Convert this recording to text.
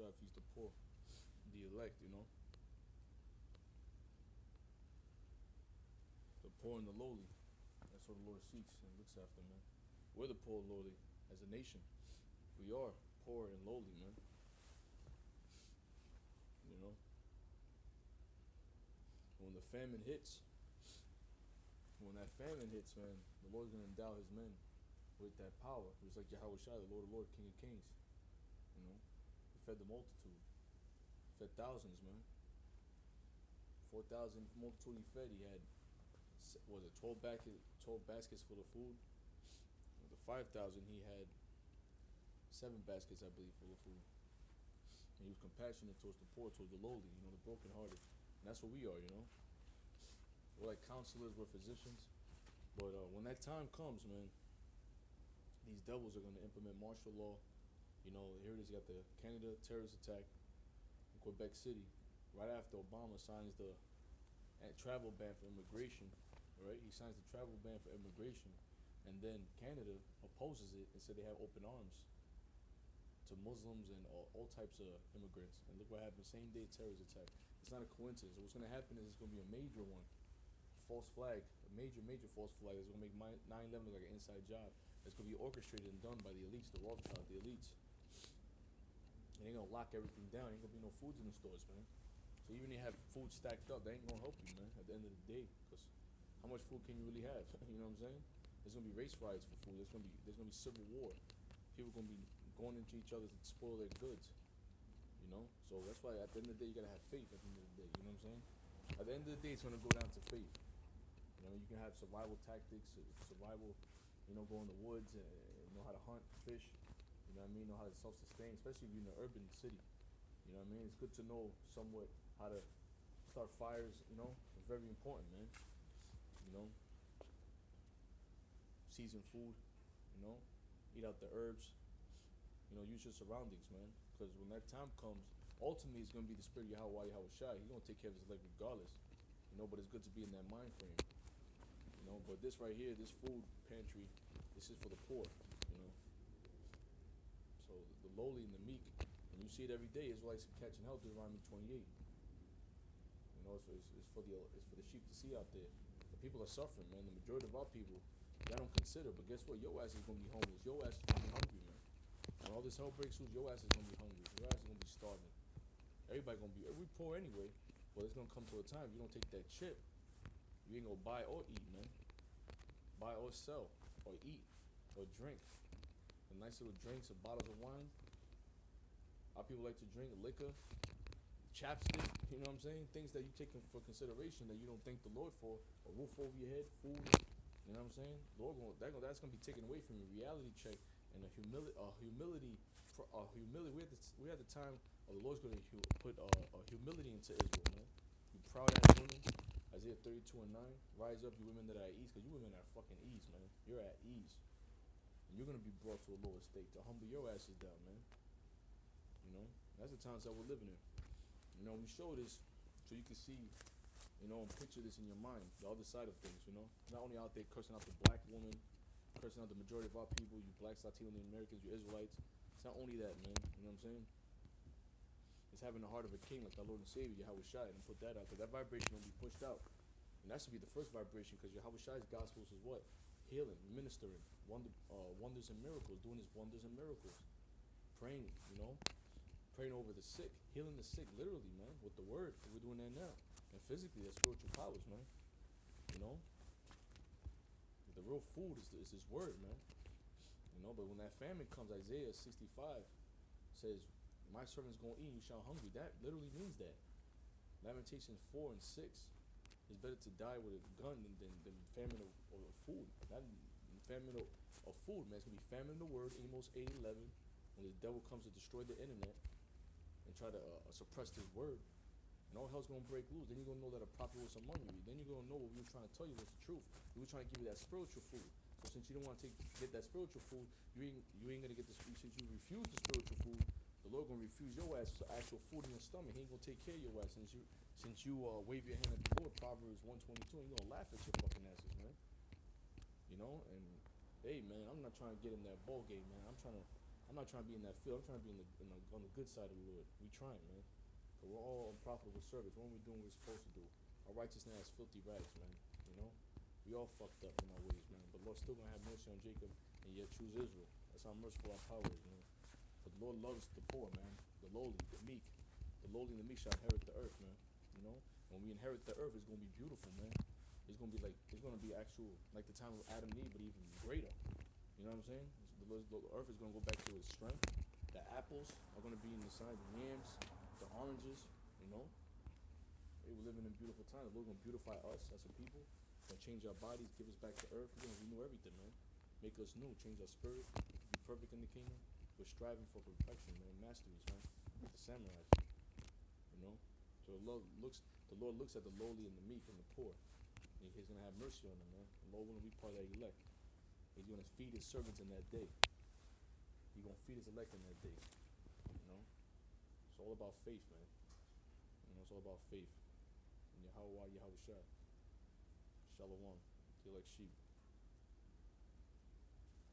Yahawashi feeds the poor, the elect, the poor and the lowly. That's what the Lord seeks and looks after, man. We're the poor and lowly as a nation. We are poor and lowly, man. You know, when the famine hits, when that famine hits, man, the Lord's gonna endow His men with that power. It's like Yahawashi, the Lord of Lord, King of Kings. He fed the multitude, fed thousands, man. 4,000 multitude He fed. He had, was it 12 baskets full of food. The 5,000 He had 7 baskets, I believe, full of food. And He was compassionate towards the poor, towards the lowly, the brokenhearted. And that's what we are, We're like counselors, we're physicians. But when that time comes, man, these devils are going to implement martial law. Here it is, you got the Canada terrorist attack in Quebec City. Right after Obama signs the travel ban for immigration, right? He signs the travel ban for immigration. And then Canada opposes it and said they have open arms to Muslims and all types of immigrants. And look what happened, same day terrorist attack. It's not a coincidence. What's going to happen is it's going to be a major one. False flag, a major false flag that's going to make 9/11 look like an inside job. It's going to be orchestrated and done by the elites, the Rothschild, the elites. And they're going to lock everything down. Ain't going to be no foods in the stores, man. So even if you have food stacked up, that ain't going to help you, man, at the end of the day. Because how much food can you really have? You know what I'm saying? There's going to be race riots for food. There's going to be civil war. People are going to be going into each other to spoil their goods. So that's why at the end of the day, you got to have faith at the end of the day. You know what I'm saying? At the end of the day, it's going to go down to faith. You can have survival tactics, survival, go in the woods and know how to hunt, fish, know how to self-sustain, especially if you're in an urban city. It's good to know somewhat how to start fires, it's very important, man. Season food, eat out the herbs, use your surroundings, man. Because when that time comes, ultimately it's going to be the spirit of Yahawah, Yahawashi. He's going to take care of his elect regardless, but it's good to be in that mind frame. But this right here, this food pantry, this is for the poor, So the lowly and the meek, and you see it every day. Israelites catching hell, Deuteronomy 28. It's for the sheep to see out there. The people are suffering, man. The majority of our people, y'all don't consider. But guess what? Your ass is gonna be homeless. Your ass is gonna be hungry, man. When all this hell breaks loose, your ass is gonna be hungry. Your ass is gonna be starving. Everybody gonna be. We poor anyway. But it's gonna come to a time if you don't take that chip, you ain't gonna buy or eat, man. Buy or sell, or eat, or drink. The nice little drinks, or bottles of wine. Our people like to drink liquor, chapstick, you know what I'm saying? Things that you take for consideration that you don't thank the Lord for. A roof over your head, food, you know what I'm saying? Lord, that's gonna be taken away from you. Reality check and a humility. We're at the time of the Lord's gonna put a humility into Israel, man. You proud ass women. Isaiah 32:9. Rise up, you women that are at ease, because you women are at fucking ease, man. You're at ease. And you're going to be brought to a lower state to humble your asses down, man. That's the times that we're living in. We show this so you can see, and picture this in your mind, the other side of things, Not only out there cursing out the black woman, cursing out the majority of our people, you blacks, Latino Americans, you Israelites. It's not only that, man. You know what I'm saying? It's having the heart of a king like our Lord and Savior, Yahawashi, and put that out there. That vibration will be pushed out. And that should be the first vibration, because Yahawashi's gospels is what? Healing, ministering, wonders and miracles, doing his wonders and miracles. Praying, praying over the sick, healing the sick, literally, man, with the word. We're doing that now. And physically, that's spiritual powers, man. The real food is his word, man. But when that famine comes, Isaiah 65 says, my servant's going to eat, you shall hungry. That literally means that. Lamentations 4 and 6. It's better to die with a gun than famine of food. Not famine of food, man. It's going to be famine of the word, Amos 8:11. When the devil comes to destroy the internet and try to suppress this word. And all hell's going to break loose. Then you're going to know that a prophet was among you. Then you're going to know what we were trying to tell you was the truth. We were trying to give you that spiritual food. So since you don't want to get that spiritual food, you ain't going to get this. Since you refuse the spiritual food, the Lord going to refuse your ass actual food in your stomach. He ain't going to take care of your ass. Since you wave your hand at the Lord, Proverbs 1:22, and you're going to laugh at your fucking asses, man. And hey, man, I'm not trying to get in that ball game, man. I'm trying to I'm not trying to be in that field. I'm trying to be on the good side of the Lord. We trying, man. Cause we're all unprofitable servants. When we doing what we're supposed to do, our righteousness is filthy rags, man. You know, we all fucked up in our ways, man. But Lord still gonna have mercy on Jacob and yet choose Israel. That's how merciful our power is, man. But the Lord loves the poor, man. The lowly, the meek. The lowly and the meek shall inherit the earth, man. You know, when we inherit the earth, it's gonna be beautiful, man. It's gonna be actual, like the time of Adam and Eve, but even greater. You know what I'm saying? The earth is gonna go back to its strength. The apples are gonna be in the size of yams, the oranges. You know, hey, we're living in beautiful times. The Lord's gonna beautify us as a people. Gonna change our bodies, give us back to earth. He's gonna renew everything, man. Make us new, change our spirit. We can be perfect in the kingdom. We're striving for perfection, man. Masteries, man. The samurais. You know. So the Lord looks at the lowly and the meek and the poor. And he's gonna have mercy on them, man. The Lord will be part of that elect. He's gonna feed his servants in that day. He's gonna feed his elect in that day. You know. It's all about faith, man. You know, it's all about faith. And Yahawah, Yahawashi. Shalom. To elect sheep.